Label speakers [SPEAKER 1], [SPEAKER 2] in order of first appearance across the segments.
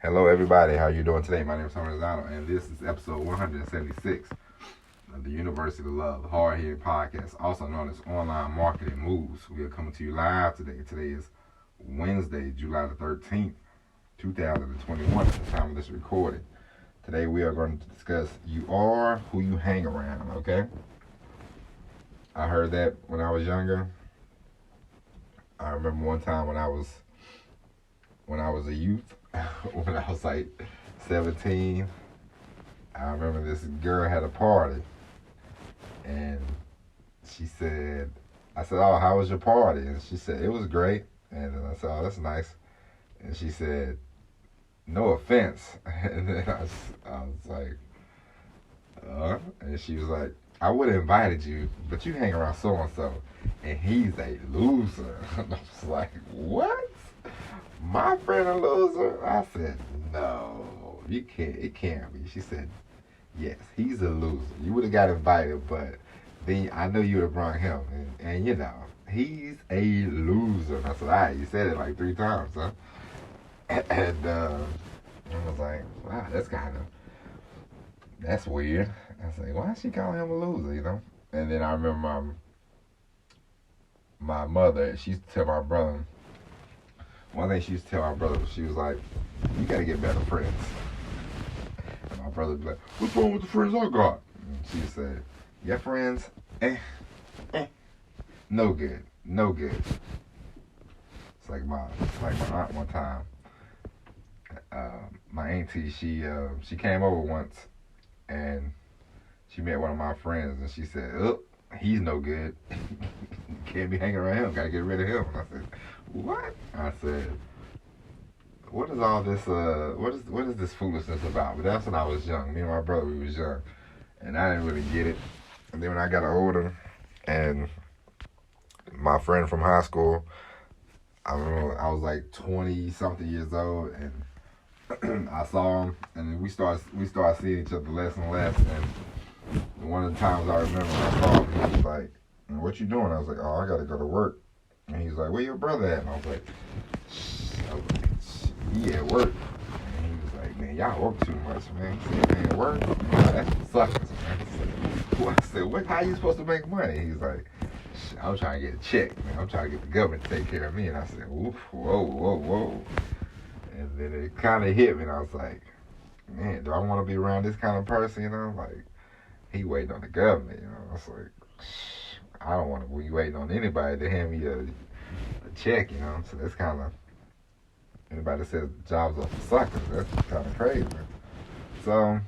[SPEAKER 1] Hello, everybody. How you doing today? My name is Tony Lozano, and this is episode 176 of the University of Love, Hard Hitting Podcast, also known as Online Marketing Moves. We are coming to you live today. Today is Wednesday, July the 13th, 2021, at the time of this recording. Today we are going to discuss you are who you hang around, okay? I heard that when I was younger. I remember one time when I was a youth, when I was like 17, I remember this girl had a party, and I said, oh, how was your party? And she said, it was great. And then I said, oh, that's nice. And she said, no offense. And then I was like, and she was like, I would have invited you, but you hang around so-and-so, and he's a loser. And I was like, what? My friend a loser? I said, no, you can't. It can't be. She said, yes, he's a loser. You would have got invited, but then I know you would have brought him. And you know, he's a loser. And I said, all right, you said it like 3 times, huh? And I was like, wow, that's weird. I was like, why is she calling him a loser, you know? And then I remember my mother, she used to tell my brother, one thing she used to tell my brother, she was like, you gotta get better friends. And my brother would be like, what's wrong with the friends I got? And she said, your friends, no good. It's like my aunt one time. My auntie, she came over once, and she met one of my friends, and she said, oh, he's no good. Can't be hanging around him. Gotta get rid of him. And I said, what? I said, what is all this, what is this foolishness about? But that's when I was young. Me and my brother, we was young. And I didn't really get it. And then when I got older, and my friend from high school, I remember I was like 20-something years old, and I saw him, and we started seeing each other less and less. And one of the times I remember I saw him, he was like, what you doing? I was like, oh, I gotta go to work. And he's like, where your brother at? And I was like, he at work. And he was like, man, y'all work too much, man. He said, man, work? That sucks, man. I said, what? How you supposed to make money? He's like, I'm trying to get a check, man. I'm trying to get the government to take care of me. And I said, oof, whoa. And then it kind of hit me, and I was like, man, do I want to be around this kind of person, you know? Like, he waiting on the government, you know? I was like, I don't want to be waiting on anybody to hand me a check, you know? So that's kind of, anybody that says jobs are for suckers, that's kind of crazy. So,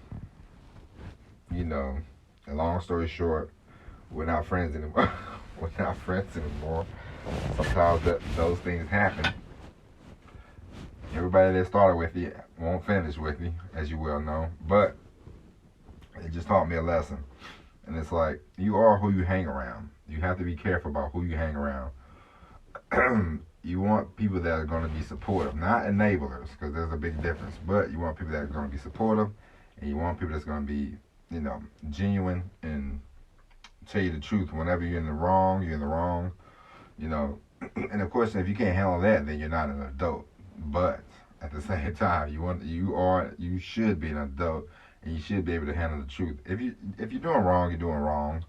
[SPEAKER 1] you know, and long story short, we're not friends anymore. Sometimes those things happen. Everybody that started with you won't finish with you, as you well know. But it just taught me a lesson. And it's like, you are who you hang around. You have to be careful about who you hang around. You want people that are going to be supportive, not enablers, because there's a big difference. But you want people that are going to be supportive, and you want people that's going to be, you know, genuine and tell you the truth. Whenever you're in the wrong, you know. And of course, if you can't handle that, then you're not an adult. But at the same time, you should be an adult, and you should be able to handle the truth. If you're doing wrong, you're doing wrong,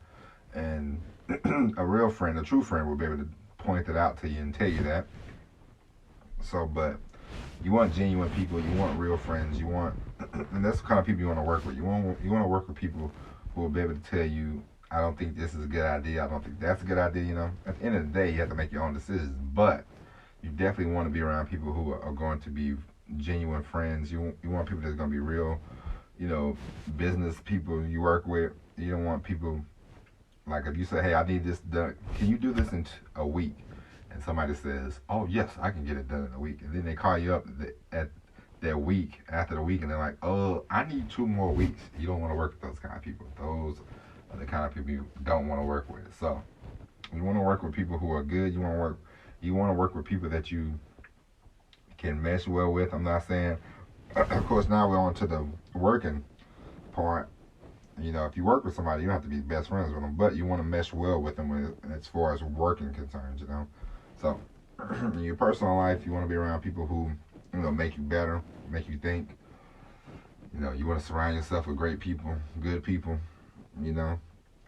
[SPEAKER 1] and a true friend, will be able to point it out to you and tell you that. So, but you want genuine people, you want real friends, and that's the kind of people you want to work with. You want to work with people who will be able to tell you, I don't think this is a good idea. I don't think that's a good idea. You know, at the end of the day, you have to make your own decisions, but you definitely want to be around people who are going to be genuine friends. You want people that's going to be real, you know, business people you work with. You don't want people, like if you say, hey, I need this done. Can you do this in a week? And somebody says, oh, yes, I can get it done in a week. And then they call you up at their week, after the week, and they're like, oh, I need 2 more weeks. You don't want to work with those kind of people. Those are the kind of people you don't want to work with. So you want to work with people who are good. You want to work with people that you can mesh well with. I'm not saying, of course, now we're on to the working part. You know, if you work with somebody, you don't have to be best friends with them, but you want to mesh well with them as far as working concerns, you know. So in your personal life, you want to be around people who, you know, make you better. make you think. You know, you want to surround yourself with great people, good people, you know,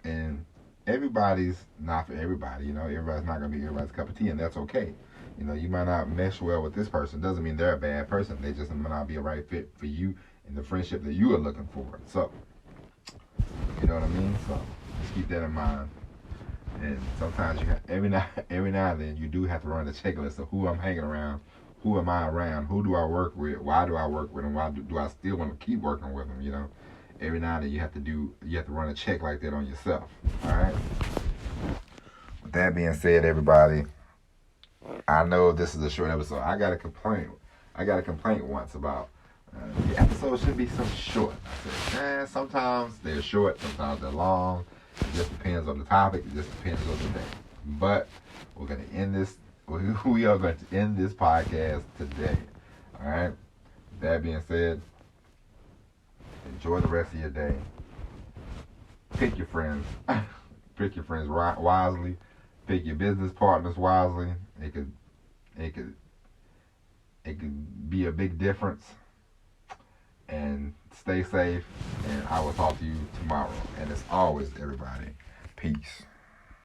[SPEAKER 1] and everybody's not for everybody, you know, everybody's not going to be everybody's cup of tea, and that's okay. You know, you might not mesh well with this person. Doesn't mean they're a bad person. They just might not be a right fit for you and the friendship that you are looking for. So, you know what I mean? So, just keep that in mind. And sometimes you have, every now and then you do have to run the checklist of who I'm hanging around, who am I around, who do I work with, why do I work with them, why do I still want to keep working with them, you know? Every now and then you have to run a check like that on yourself. All right. With that being said, everybody, I know this is a short episode. I got a complaint once about the episode should be so short. I said, sometimes they're short, sometimes they're long. It just depends on the topic. It just depends on the day. But we're gonna end this. We are going to end this podcast today. All right. That being said, enjoy the rest of your day. Pick your friends. Pick your friends wisely. Pick your business partners wisely. It could be a big difference. And stay safe. And I will talk to you tomorrow. And as always, everybody, peace.